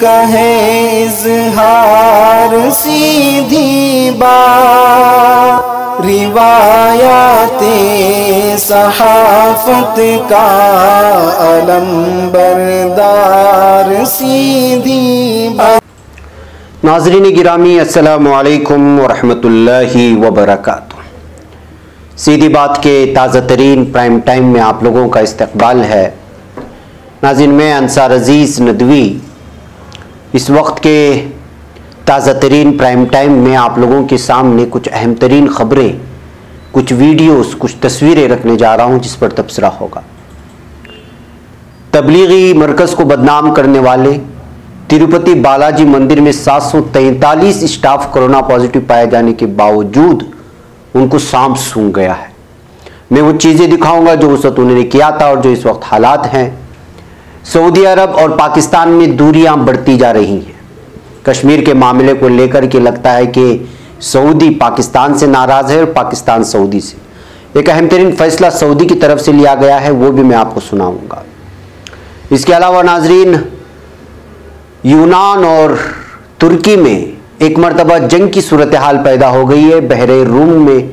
कहे इज़हार सीधी बात, रिवायाते सहाफत का अलम बरदार सीधी बात। नाज़रीन गिरामी, अस्सलामु अलैकुम वरहमतुल्लाहि वबरकातुहू। सीधी बात के ताज़ा तरीन प्राइम टाइम में आप लोगों का इस्तकबाल है। नाज़रीन, मैं अंसार अजीज़ नदवी इस वक्त के ताज़ा तरीन प्राइम टाइम में आप लोगों के सामने कुछ अहम तरीन ख़बरें, कुछ वीडियोस, कुछ तस्वीरें रखने जा रहा हूँ जिस पर तबसरा होगा। तबलीगी मरकज़ को बदनाम करने वाले तिरुपति बालाजी मंदिर में 743 स्टाफ कोरोना पॉजिटिव पाए जाने के बावजूद उनको सांप सूंघ गया है। मैं वो चीज़ें दिखाऊंगा जो उस वक्त उन्होंने किया था और जो इस वक्त हालात हैं। सऊदी अरब और पाकिस्तान में दूरियां बढ़ती जा रही हैं। कश्मीर के मामले को लेकर के लगता है कि सऊदी पाकिस्तान से नाराज़ है और पाकिस्तान सऊदी से। एक अहम तरीन फैसला सऊदी की तरफ से लिया गया है, वो भी मैं आपको सुनाऊंगा। इसके अलावा नाजरीन, यूनान और तुर्की में एक मरतबा जंग की सूरत हाल पैदा हो गई है। बहरे रूम में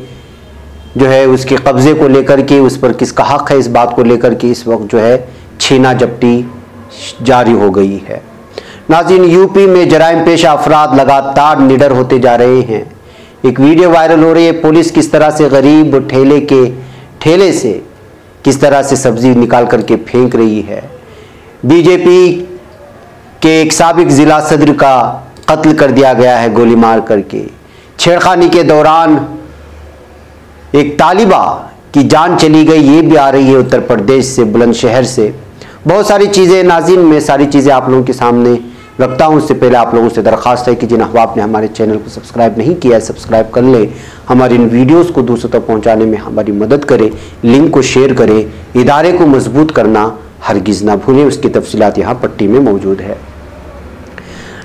जो है उसके कब्ज़े को लेकर के, उस पर किसका हक़ है, इस बात को लेकर के इस वक्त जो है छीना झपटी जारी हो गई है। नाज़रीन, यूपी में जराइम पेशा अफराद लगातार निडर होते जा रहे हैं। एक वीडियो वायरल हो रही है, पुलिस किस तरह से गरीब ठेले से किस तरह से सब्जी निकाल करके फेंक रही है। बीजेपी के एक साबिक ज़िला सदर का कत्ल कर दिया गया है गोली मार करके। छेड़खानी के दौरान एक तालिबा की जान चली गई, ये भी आ रही है उत्तर प्रदेश से, बुलंदशहर से। बहुत सारी चीज़ें नाज़रीन, मैं सारी चीज़ें आप लोगों के सामने रखता हूँ। उससे पहले आप लोगों से दरख्वास्त है कि जिन अहबाब ने हमारे चैनल को सब्सक्राइब नहीं किया है, सब्सक्राइब कर लें। हमारी इन वीडियोज़ को दूसरों तक पहुँचाने में हमारी मदद करें, लिंक को शेयर करें। इदारे को मजबूत करना हरगिज़ ना भूलें। उसकी तफसीलात यहाँ पट्टी में मौजूद है।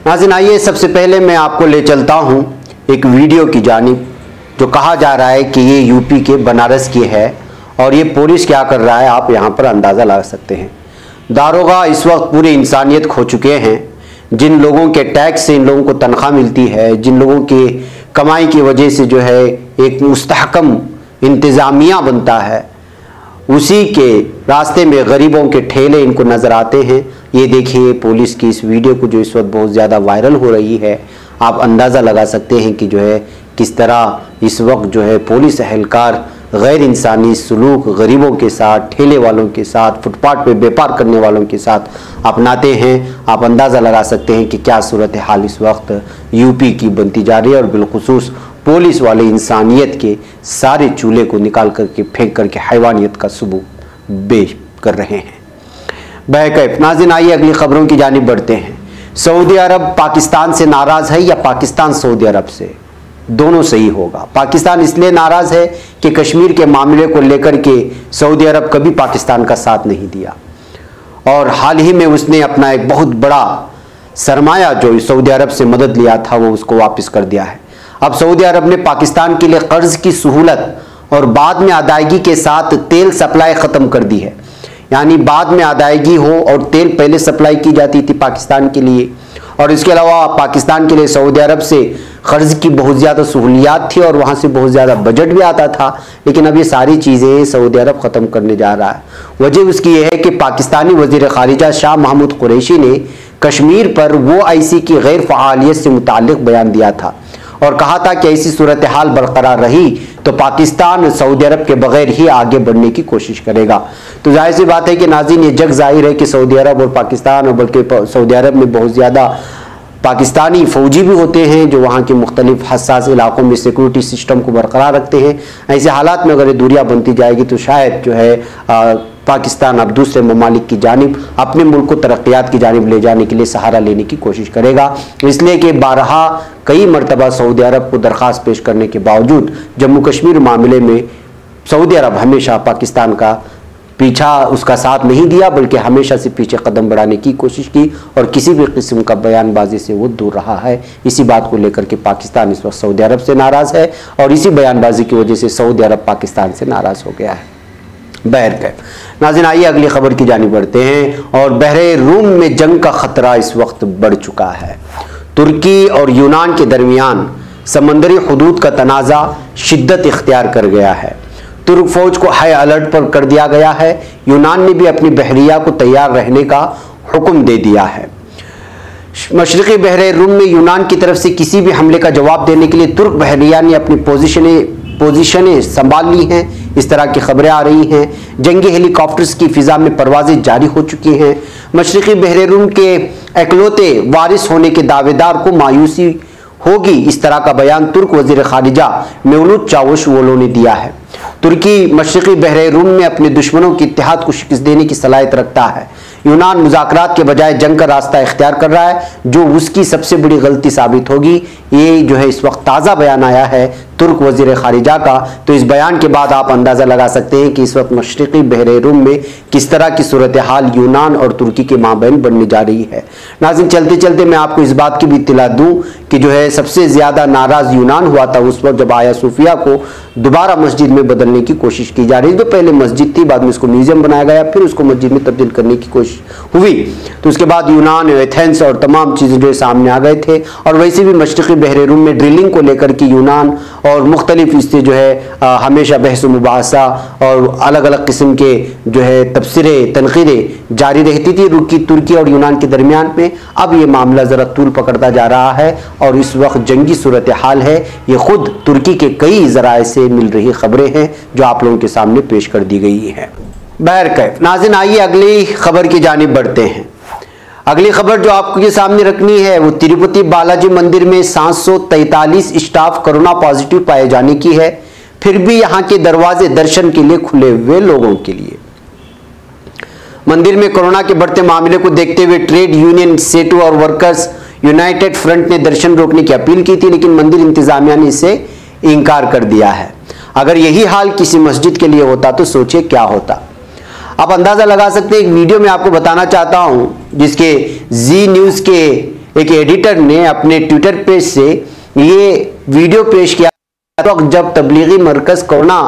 नाज़रीन, आइए सबसे पहले मैं आपको ले चलता हूँ एक वीडियो की जानिब, जो कहा जा रहा है कि ये यूपी के बनारस की है और ये पुलिस क्या कर रहा है आप यहाँ पर अंदाज़ा लगा सकते हैं। दारोगा इस वक्त पूरी इंसानियत खो चुके हैं। जिन लोगों के टैक्स से इन लोगों को तनख्वाह मिलती है, जिन लोगों के कमाई की वजह से जो है एक मुस्तहकम इंतज़ामिया बनता है, उसी के रास्ते में गरीबों के ठेले इनको नज़र आते हैं। ये देखिए पुलिस की इस वीडियो को जो इस वक्त बहुत ज़्यादा वायरल हो रही है। आप अंदाज़ा लगा सकते हैं कि जो है किस तरह इस वक्त जो है पुलिस एहलकार गैर इंसानी सलूक गरीबों के साथ, ठेले वालों के साथ, फुटपाथ पे व्यापार करने वालों के साथ अपनाते हैं। आप अंदाज़ा लगा सकते हैं कि क्या सूरत हाल इस वक्त यूपी की बनती जा रही है और बिलखुसूस पुलिस वाले इंसानियत के सारे चूल्हे को निकाल करके फेंक करके हैवानियत का सबूत पेश कर रहे हैं। बहरकैफ नाज़रीन, आइए अगली खबरों की जानिब बढ़ते हैं। सऊदी अरब पाकिस्तान से नाराज़ है या पाकिस्तान सऊदी अरब से? दोनों सही होगा। पाकिस्तान इसलिए नाराज़ है कि कश्मीर के मामले को लेकर के सऊदी अरब कभी पाकिस्तान का साथ नहीं दिया और हाल ही में उसने अपना एक बहुत बड़ा सरमाया जो सऊदी अरब से मदद लिया था वो उसको वापस कर दिया है। अब सऊदी अरब ने पाकिस्तान के लिए कर्ज की सहूलत और बाद में अदायगी के साथ तेल सप्लाई ख़त्म कर दी है। यानी बाद में अदायगी हो और तेल पहले सप्लाई की जाती थी पाकिस्तान के लिए। और इसके अलावा पाकिस्तान के लिए सऊदी अरब से कर्ज की बहुत ज़्यादा सहूलियात थी और वहाँ से बहुत ज़्यादा बजट भी आता था। लेकिन अब ये सारी चीज़ें सऊदी अरब ख़त्म करने जा रहा है। वजह उसकी यह है कि पाकिस्तानी वज़ीर ख़ारिजा शाह महमूद कुरैशी ने कश्मीर पर वो आईसी की गैर फ़आलियत से मुताल्लिक़ बयान दिया था और कहा था कि ऐसी सूरत हाल बरकरार रही तो पाकिस्तान सऊदी अरब के बगैर ही आगे बढ़ने की कोशिश करेगा। तो जाहिर सी बात है कि नाज़रीन, ये जग जाहिर है कि सऊदी अरब और पाकिस्तान, और बल्कि सऊदी अरब में बहुत ज़्यादा पाकिस्तानी फ़ौजी भी होते हैं जो वहाँ के मुख्तलिफ हसास इलाक़ों में सिक्योरिटी सिस्टम को बरकरार रखते हैं। ऐसे हालात में अगर ये दूरियाँ बनती जाएगी तो शायद जो है पाकिस्तान अब दूसरे ममालिक की जानिब अपने मुल्क को तरक्यात की जानिब ले जाने के लिए सहारा लेने की कोशिश करेगा। इसलिए कि बारहा कई मरतबा सऊदी अरब को दरख्वास्त पेश करने के बावजूद जम्मू कश्मीर मामले में सऊदी अरब हमेशा पाकिस्तान का पीछा, उसका साथ नहीं दिया, बल्कि हमेशा से पीछे कदम बढ़ाने की कोशिश की और किसी भी किस्म का बयानबाजी से वो दूर रहा है। इसी बात को लेकर के पाकिस्तान इस वक्त सऊदी अरब से नाराज़ है और इसी बयानबाजी की वजह से सऊदी अरब पाकिस्तान से नाराज़ हो गया है। बहरकैफ नाज़रीन आइए अगली खबर की जानिब बढ़ते हैं और बहरे रूम में जंग का खतरा इस वक्त बढ़ चुका है। तुर्की और यूनान के दरमियान समंदरी हुदूद का तनाज़ा शिद्दत इख्तियार कर गया है। तुर्क फौज को हाई अलर्ट पर कर दिया गया है। यूनान ने भी अपनी बहरिया को तैयार रहने का हुक्म दे दिया है। मशरक़ी बहरे रूम में यूनान की तरफ से किसी भी हमले का जवाब देने के लिए तुर्क बहरिया ने अपनी पोजीशनें संभाल ली हैं। इस तरह की खबरें आ रही हैं। जंगी हेलीकॉप्टर्स की फिजा में परवाजें जारी हो चुकी हैं। मशरक़ी बहरे रूम के एकलौते वारिस होने के दावेदार को मायूसी होगी, इस तरह का बयान तुर्क वज़ीर ख़ारिजा मेवलूद चावुशओग्लू ने दिया है। तुर्की मशरक़ी बहरे रूम में अपने दुश्मनों की इत्तेहाद को शिकस्त देने की सलाहियत रखता है। यूनान मुज़ाकरात के बजाय जंग का रास्ता इख्तियार कर रहा है, जो उसकी सबसे बड़ी गलती साबित होगी। ये जो है इस वक्त ताज़ा बयान आया है तुर्क वज़ीर ख़ारिजा का। तो इस बयान के बाद आप अंदाज़ा लगा सकते हैं कि इस वक्त मशरक़ी बहरे रूम में किस तरह की सूरत हाल यूनान और तुर्की के माबैन बनने जा रही है। नाज़रीन चलते चलते मैं आपको इस बात की भी इत्तला दूँ कि जो है सबसे ज़्यादा नाराज़ यूनान हुआ था उस वक्त जब आया सूफिया को दोबारा मस्जिद में बदलने की कोशिश की जा रही थी। तो पहले मस्जिद थी, बाद में उसको म्यूजियम बनाया गया, फिर उसको मस्जिद में तब्दील करने की कोशिश हुई। तो उसके बाद यूनान, एथेंस और तमाम चीज़ें जो सामने आ गए थे। और वैसे भी मशरक़ी बहरे रूम में ड्रिलिंग को लेकर के यूनान और मुख्तलिफ इससे जो है हमेशा बहस मुबाहसा और अलग अलग किस्म के जो है तबसरे तनकीदें जारी रहती थी तुर्की और यूनान के दरमियान में। अब ये मामला ज़रा तूल पकड़ता जा रहा है और इस वक्त जंगी सूरत हाल है। ये खुद तुर्की के कई ज़राए से मिल रही खबरें हैं जो आप लोगों के सामने पेश कर दी गई है। बहरकैफ नाज़रीन आइए अगली खबर की जानिब बढ़ते हैं। अगली खबर जो आपको ये सामने रखनी है वो तिरुपति बालाजी मंदिर में 743 स्टाफ कोरोना पॉजिटिव पाए जाने की है। फिर भी यहां के दरवाजे दर्शन के लिए खुले हुए लोगों के लिए। मंदिर में कोरोना के बढ़ते मामले को देखते हुए ट्रेड यूनियन सेटू और वर्कर्स यूनाइटेड फ्रंट ने दर्शन रोकने की अपील की थी, लेकिन मंदिर इंतजामिया ने इसे इनकार कर दिया है। अगर यही हाल किसी मस्जिद के लिए होता तो सोचिए क्या होता। आप अंदाजा लगा सकते हैं। एक वीडियो में आपको बताना चाहता हूं जिसके जी न्यूज के एक एडिटर ने अपने ट्विटर पेज से ये वीडियो पेश किया जब तबलीगी मरकज कोरोना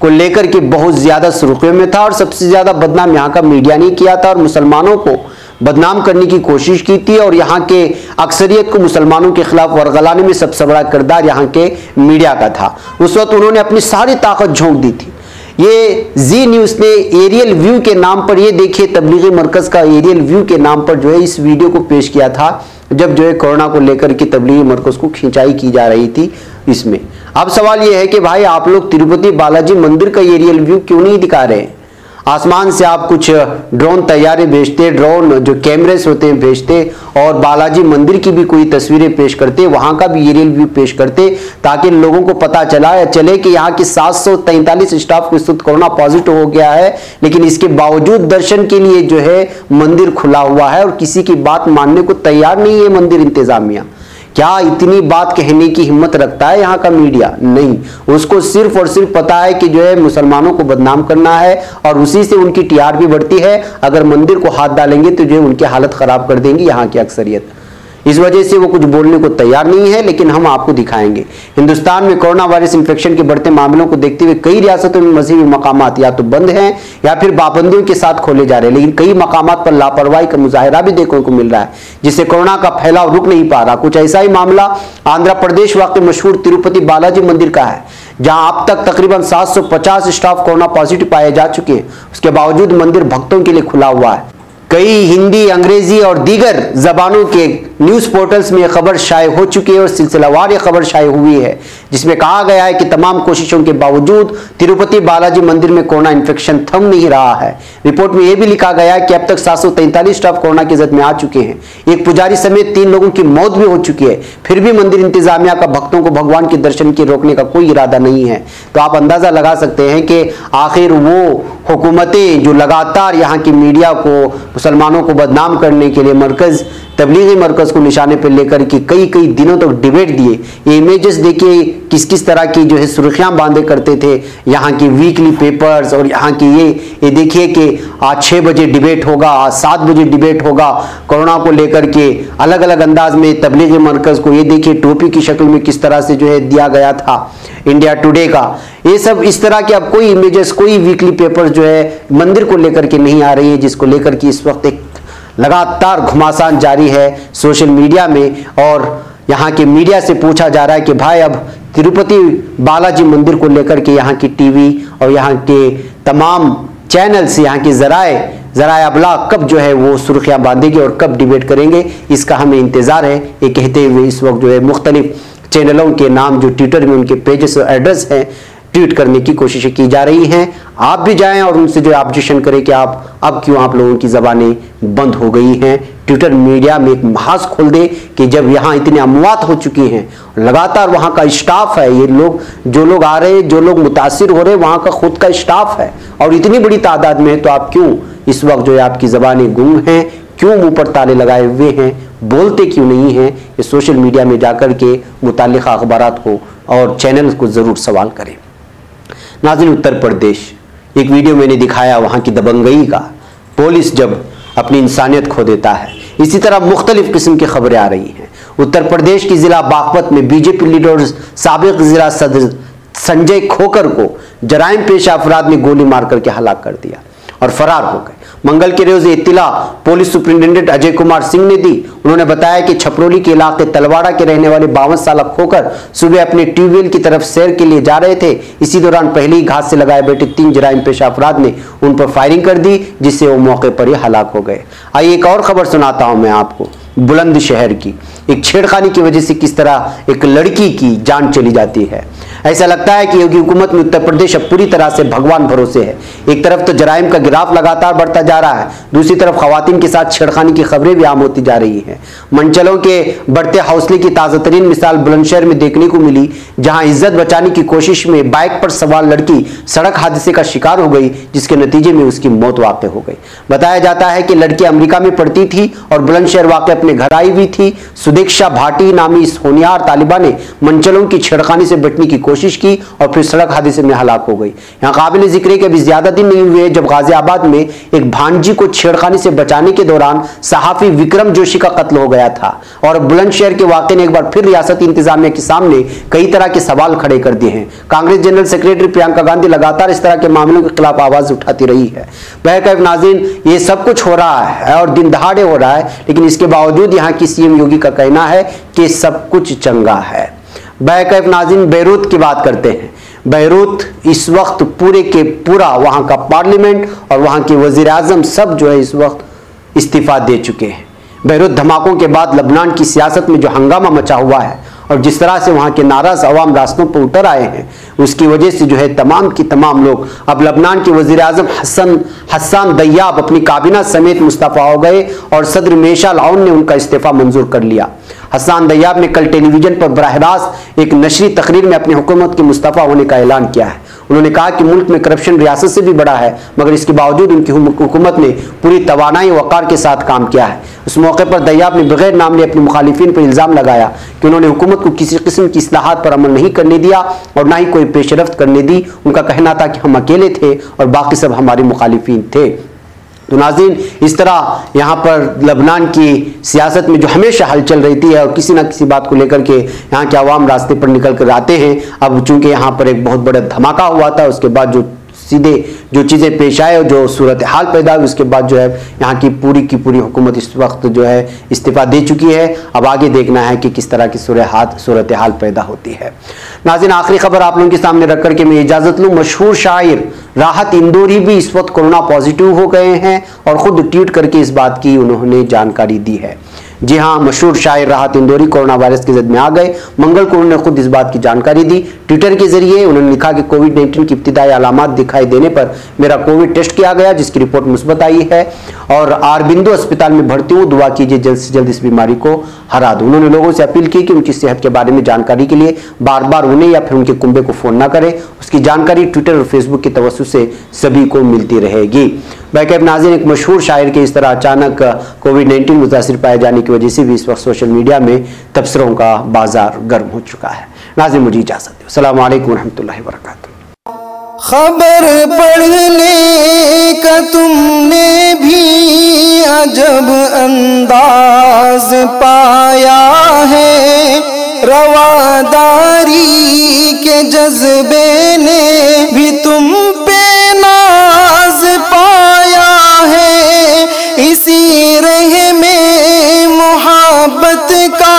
को लेकर के बहुत ज्यादा सुर्खियों में था और सबसे ज्यादा बदनाम यहाँ का मीडिया ने किया था और मुसलमानों को बदनाम करने की कोशिश की थी और यहाँ के अक्सरियत को मुसलमानों के खिलाफ वरगलाने में सबसे बड़ा किरदार यहाँ के मीडिया का था। उस वक्त उन्होंने अपनी सारी ताकत झोंक दी थी। ये जी न्यूज़ ने एरियल व्यू के नाम पर, ये देखिए तबलीगी मरकज का एरियल व्यू के नाम पर जो है इस वीडियो को पेश किया था जब जो है कोरोना को लेकर के तबलीगी मरकज को खिंचाई की जा रही थी इसमें। अब सवाल ये है कि भाई आप लोग तिरुपति बालाजी मंदिर का एरियल व्यू क्यों नहीं दिखा रहे हैं? आसमान से आप कुछ ड्रोन तैयारे भेजते, ड्रोन जो कैमरेस होते हैं भेजते और बालाजी मंदिर की भी कोई तस्वीरें पेश करते, वहां का भी एरियल व्यू पेश करते ताकि लोगों को पता चले कि यहाँ की 743 स्टाफ को इस वक्त कोरोना पॉजिटिव हो गया है, लेकिन इसके बावजूद दर्शन के लिए जो है मंदिर खुला हुआ है और किसी की बात मानने को तैयार नहीं है मंदिर इंतजामिया। क्या इतनी बात कहने की हिम्मत रखता है यहाँ का मीडिया? नहीं, उसको सिर्फ और सिर्फ पता है कि जो है मुसलमानों को बदनाम करना है और उसी से उनकी टीआरपी बढ़ती है। अगर मंदिर को हाथ डालेंगे तो जो है उनकी हालत खराब कर देंगी यहाँ की अक्सरियत। इस वजह से वो कुछ बोलने को तैयार नहीं है, लेकिन हम आपको दिखाएंगे। हिंदुस्तान में कोरोना वायरस इंफेक्शन के बढ़ते मामलों को देखते हुए कई रियासतों में मजहबी मकामात या तो बंद हैं या फिर पाबंदियों के साथ खोले जा रहे हैं, लेकिन कई मकामात पर लापरवाही का मुजाहिरा भी देखने को मिल रहा है, जिससे कोरोना का फैलाव रुक नहीं पा रहा। कुछ ऐसा ही मामला आंध्र प्रदेश वाक़ मशहूर तिरुपति बालाजी मंदिर का है, जहां अब तक तकरीबन 750 स्टाफ कोरोना पॉजिटिव पाए जा चुके हैं। उसके बावजूद मंदिर भक्तों के लिए खुला हुआ है। कई हिंदी, अंग्रेजी और दीगर जबानों के न्यूज़ पोर्टल्स में खबर शाये हो चुकी है और सिलसिलावार खबर शाये हुई है, जिसमें कहा गया है कि तमाम कोशिशों के बावजूद तिरुपति बालाजी मंदिर में कोरोना इन्फेक्शन थम नहीं रहा है। रिपोर्ट में यह भी लिखा गया है कि अब तक 743 स्टाफ कोरोना की जद में आ चुके हैं। एक पुजारी समेत 3 लोगों की मौत भी हो चुकी है। फिर भी मंदिर इंतजामिया का भक्तों को भगवान के दर्शन के रोकने का कोई इरादा नहीं है। तो आप अंदाजा लगा सकते हैं कि आखिर वो हुकूमतें जो लगातार यहाँ की मीडिया को, मुसलमानों को बदनाम करने के लिए तबलीगी मरकज को निशाने पर लेकर के कई दिनों तक डिबेट दिए। ये इमेजेस देखिए किस किस तरह की जो है सुर्खियां बांधे करते थे यहाँ की वीकली पेपर्स और यहाँ की ये देखिए कि आज 6 बजे डिबेट होगा, आज 7 बजे डिबेट होगा कोरोना को लेकर के, अलग अलग अंदाज में तबलीगी मरकज को ये देखिए टोपी की शक्ल में किस तरह से जो है दिया गया था इंडिया टुडे का। ये सब इस तरह के अब कोई इमेजेस, कोई वीकली पेपर जो है मंदिर को लेकर के नहीं आ रही है, जिसको लेकर के इस वक्त एक लगातार घमासान जारी है सोशल मीडिया में। और यहाँ के मीडिया से पूछा जा रहा है कि भाई अब तिरुपति बालाजी मंदिर को लेकर के यहाँ की टीवी और यहाँ के तमाम चैनल्स, यहाँ की ज़राए अबलाग कब जो है वो सुर्खियाँ बांधेगी और कब डिबेट करेंगे, इसका हमें इंतज़ार है। ये कहते हुए इस वक्त जो है मुख्तलिफ चैनलों के नाम जो ट्विटर में उनके पेजेस और एड्रेस हैं ट्वीट करने की कोशिशें की जा रही हैं। आप भी जाएं और उनसे जो ऑब्जेक्शन करें कि आप अब क्यों आप लोगों की ज़बानें बंद हो गई हैं। ट्विटर मीडिया में एक महाज खोल दे कि जब यहाँ इतनी अमवात हो चुकी हैं, लगातार वहाँ का स्टाफ है, ये लोग जो लोग आ रहे हैं, जो लोग मुतासिर हो रहे हैं, वहाँ का खुद का स्टाफ है और इतनी बड़ी तादाद में है, तो आप क्यों इस वक्त जो है आपकी ज़बानें गुम हैं, क्यों मुंह पर ताले लगाए हुए हैं, बोलते क्यों नहीं हैं? ये सोशल मीडिया में जाकर के मुताल्लिक़ा अखबारात को और चैनल को ज़रूर सवाल करें। नाज़रीन, उत्तर प्रदेश एक वीडियो मैंने दिखाया वहाँ की दबंगई का, पुलिस जब अपनी इंसानियत खो देता है। इसी तरह मुख्तलिफ किस्म की खबरें आ रही हैं। उत्तर प्रदेश की जिला बागपत में बीजेपी लीडर और साबिक जिला सदर संजय खोकर को जराइम पेशा अफराद ने गोली मार करके हलाक कर दिया और फरार हो गए। मंगल के रोज इत्तिला पुलिस सुपरिंटेंडेंट अजय कुमार सिंह ने दी। उन्होंने बताया कि छपरोली के इलाके तलवाड़ा के रहने वाले 52 साल खोकर सुबह अपने ट्यूबवेल की तरफ सैर के लिए जा रहे थे। इसी दौरान पहले ही घात से लगाए बैठे 3 जराइम पेशा अफराद ने उन पर फायरिंग कर दी, जिससे वो मौके पर ही हलाक हो गए। आइए एक और खबर सुनाता हूं मैं आपको बुलंदशहर की। एक छेड़खानी की वजह से किस तरह एक लड़की की जान चली जाती है। ऐसा लगता है कि योगी हुकूमत में उत्तर प्रदेश अब पूरी तरह से भगवान भरोसे है। एक तरफ तो जराइम का गिराफ लगातार बढ़ता जा रहा है, दूसरी तरफ खवातीन के साथ छेड़खानी की खबरें भी आम होती जा रही हैं। मंचलों के बढ़ते हौसले की ताज़ा तरीन मिसाल बुलंदशहर में देखने को मिली, जहां इज्जत बचाने की कोशिश में बाइक पर सवार लड़की सड़क हादसे का शिकार हो गई, जिसके नतीजे में उसकी मौत वाक़ हो गई। बताया जाता है कि लड़की अमेरिका में पढ़ती थी और बुलंदशहर वाक़ अपने घर आई हुई थी। सुदीक्षा भाटी नामी इस होनियार तालिबा ने मंचलों की छेड़खानी से बचने की कोशिश की और फिर सड़क हादसे में हलाक हो गई। यहाँ काबिल जिक्र है कि अभी ज्यादा दिन नहीं हुए जब गाजियाबाद में एक भांजी को छेड़खानी से बचाने के दौरान सहाफी विक्रम जोशी का कत्ल हो गया था। और बुलंदशहर के वाक़े ने एक बार फिर रियासती इंतजामिया के सामने कई तरह के सवाल खड़े कर दिए हैं। कांग्रेस जनरल सेक्रेटरी प्रियंका गांधी लगातार इस तरह के मामलों के खिलाफ आवाज उठाती रही है। बहरकैफ नाज़रीन, ये सब कुछ हो रहा है और दिन दहाड़े हो रहा है, लेकिन इसके बावजूद यहाँ की सीएम योगी का कहना है कि सब कुछ चंगा है। बहरकैफ नाज़रीन, बेरूत की बात करते हैं। बेरूत इस वक्त पूरे के पूरा वहाँ का पार्लियामेंट और वहाँ के वज़ीर आज़म सब जो है इस वक्त इस्तीफा दे चुके हैं। बेरूत धमाकों के बाद लबनान की सियासत में जो हंगामा मचा हुआ है और जिस तरह से वहाँ के नाराज़ अवाम रास्तों पर उतर आए हैं, उसकी वजह से जो है तमाम की तमाम लोग अब लबनान के वज़ीर आज़म हसन दयाब अपनी काबीना समेत मुस्तफ़ा हो गए और सदर मेशाल आउन ने उनका इस्तीफ़ा मंजूर कर लिया। हसन दयाब ने कल टेलीविजन पर बराह रास्त एक नशरी तकरीर में अपनी हुकूमत के मुस्तफ़ा होने का ऐलान किया है। उन्होंने कहा कि मुल्क में करप्शन रियासत से भी बड़ा है, मगर इसके बावजूद उनकी हुकूमत ने पूरी तवानाई वक़ार के साथ काम किया है। उस मौके पर दयाब ने बगैर नाम लिए अपने मुखालिफिन पर इल्ज़ाम लगाया कि उन्होंने हुकूमत को किसी किस्म की इस्लाहात पर अमल नहीं करने दिया और ना ही कोई पेशरफ्त करने दी। उनका कहना था कि हम अकेले थे और बाकी सब हमारे मुखालिफिन थे। तो नाज़रीन, इस तरह यहाँ पर लबनान की सियासत में जो हमेशा हलचल रहती है और किसी ना किसी बात को लेकर के यहाँ के अवाम रास्ते पर निकल कर आते हैं। अब चूंकि यहाँ पर एक बहुत बड़ा धमाका हुआ था, उसके बाद जो सीधे जो चीज़ें पेश आए और जो सूरत हाल पैदा हुई, उसके बाद जो है यहाँ की पूरी हुकूमत इस वक्त जो है इस्तीफा दे चुकी है। अब आगे देखना है कि किस तरह की सूरत हाल पैदा होती है। नाज़रीन, आखिरी खबर आप लोगों के सामने रख करके मैं इजाज़त लूँ। मशहूर शायर राहत इंदौरी भी इस वक्त कोरोना पॉजिटिव हो गए हैं और ख़ुद ट्वीट करके इस बात की उन्होंने जानकारी दी है। जी हाँ, मशहूर शायर राहत इंदौरी कोरोना वायरस की जद में आ गए। मंगल को उन्होंने खुद इस बात की जानकारी दी। ट्विटर के जरिए उन्होंने लिखा कि कोविड-19 की इब्तिदाई अलामात दिखाई देने पर मेरा कोविड टेस्ट किया गया, जिसकी रिपोर्ट मुस्बत आई है और आरबिंदो अस्पताल में भर्ती हूँ। दुआ कीजिए जल्द से जल्द इस बीमारी को हरा दूँ। उन्होंने लोगों से अपील की कि उनकी सेहत के बारे में जानकारी के लिए बार बार उन्हें या फिर उनके कुंबे को फ़ोन ना करें। उसकी जानकारी ट्विटर और फेसबुक की तवज्जो से सभी को मिलती रहेगी। बहरकैफ नाज़रीन, एक मशहूर शायर के इस तरह अचानक कोविड-19 मुतासिर पाए जाने की वजह से भी इस वक्त सोशल मीडिया में तबसरों का बाजार गर्म हो चुका है। नाज़िम मुझे इजाज़त दो। अस्सलामु अलैकुम रहमतुल्लाहि व बरकातुहू। खबर पढ़ने का तुमने भी अजब अंदाज पाया है, रवादारी के जज्बे ने भी तुम पे नाज पाया है, इसी रह में मोहब्बत का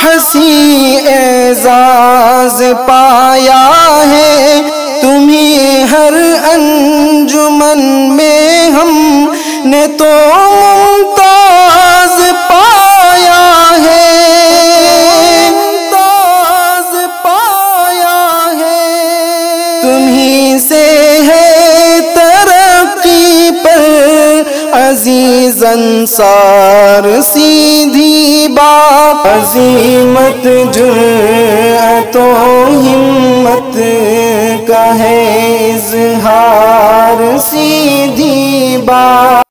हंसी एजाज पाया है, तुम्हें हर अंजुमन में हमने तो मुमताज पाया है, मुमताज पाया है। तुम्हीं से है तरक्की पर अजीज अंसार सीधी बात, अजीमत जुर्अतो हिम्मत का है इज़हार सीधी बात।